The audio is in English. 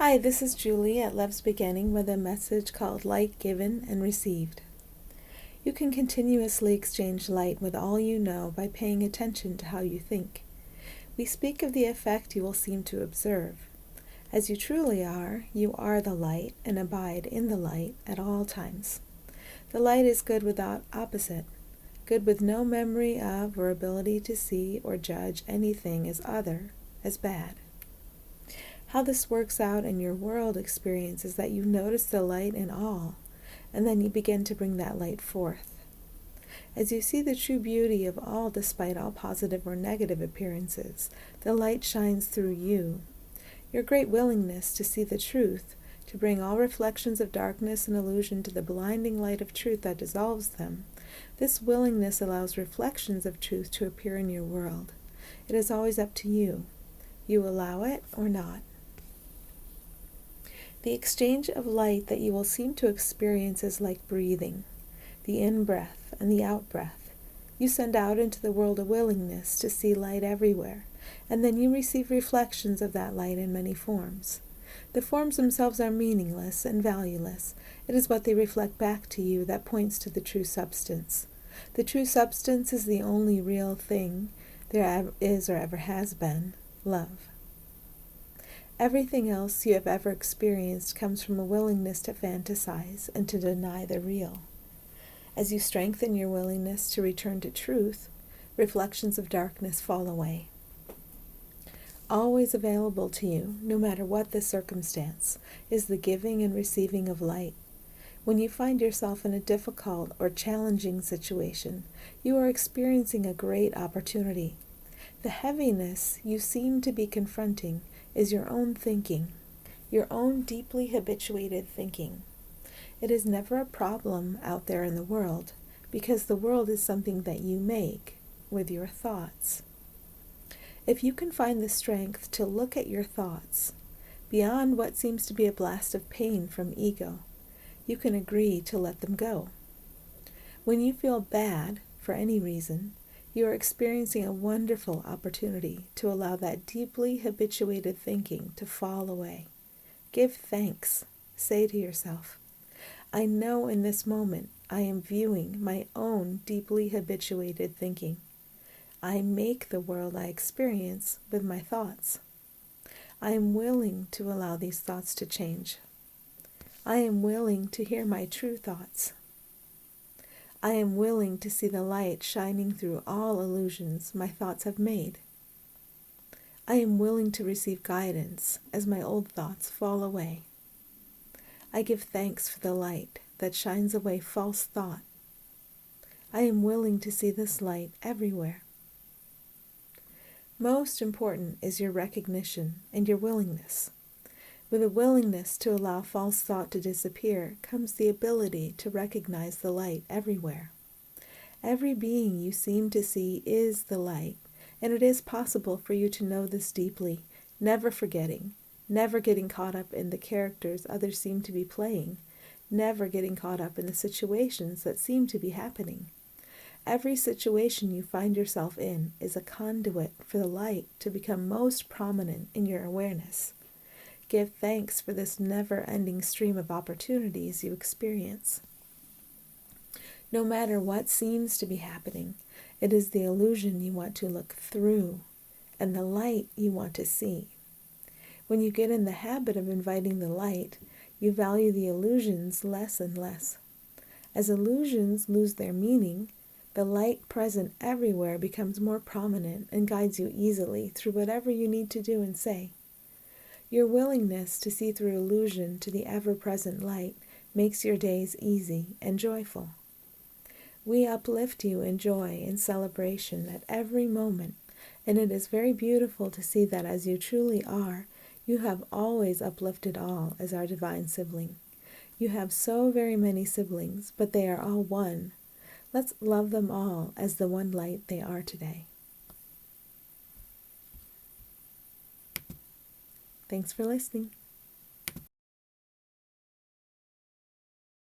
Hi, this is Julie at Love's Beginning with a message called Light Given and Received. You can continuously exchange light with all you know by paying attention to how you think. We speak of the effect you will seem to observe. As you truly are, you are the light and abide in the light at all times. The light is good without opposite, good with no memory of or ability to see or judge anything as other, as bad. How this works out in your world experience is that you notice the light in all, and then you begin to bring that light forth. As you see the true beauty of all despite all positive or negative appearances, the light shines through you. Your great willingness to see the truth, to bring all reflections of darkness and illusion to the blinding light of truth that dissolves them, this willingness allows reflections of truth to appear in your world. It is always up to you. You allow it or not. The exchange of light that you will seem to experience is like breathing, the in-breath and the out-breath. You send out into the world a willingness to see light everywhere, and then you receive reflections of that light in many forms. The forms themselves are meaningless and valueless. It is what they reflect back to you that points to the true substance. The true substance is the only real thing there is or ever has been, love. Everything else you have ever experienced comes from a willingness to fantasize and to deny the real. As you strengthen your willingness to return to truth, reflections of darkness fall away. Always available to you, no matter what the circumstance, is the giving and receiving of light. When you find yourself in a difficult or challenging situation, you are experiencing a great opportunity. The heaviness you seem to be confronting is your own thinking, your own deeply habituated thinking. It is never a problem out there in the world, because the world is something that you make with your thoughts. If you can find the strength to look at your thoughts, beyond what seems to be a blast of pain from ego, you can agree to let them go. When you feel bad for any reason, you are experiencing a wonderful opportunity to allow that deeply habituated thinking to fall away. Give thanks. Say to yourself, I know in this moment I am viewing my own deeply habituated thinking. I make the world I experience with my thoughts. I am willing to allow these thoughts to change. I am willing to hear my true thoughts. I am willing to see the light shining through all illusions my thoughts have made. I am willing to receive guidance as my old thoughts fall away. I give thanks for the light that shines away false thought. I am willing to see this light everywhere. Most important is your recognition and your willingness. With a willingness to allow false thought to disappear comes the ability to recognize the light everywhere. Every being you seem to see is the light, and it is possible for you to know this deeply, never forgetting, never getting caught up in the characters others seem to be playing, never getting caught up in the situations that seem to be happening. Every situation you find yourself in is a conduit for the light to become most prominent in your awareness. Give thanks for this never-ending stream of opportunities you experience. No matter what seems to be happening, it is the illusion you want to look through and the light you want to see. When you get in the habit of inviting the light, you value the illusions less and less. As illusions lose their meaning, the light present everywhere becomes more prominent and guides you easily through whatever you need to do and say. Your willingness to see through illusion to the ever-present light makes your days easy and joyful. We uplift you in joy and celebration at every moment, and it is very beautiful to see that as you truly are, you have always uplifted all as our divine sibling. You have so very many siblings, but they are all one. Let's love them all as the one light they are today. Thanks for listening.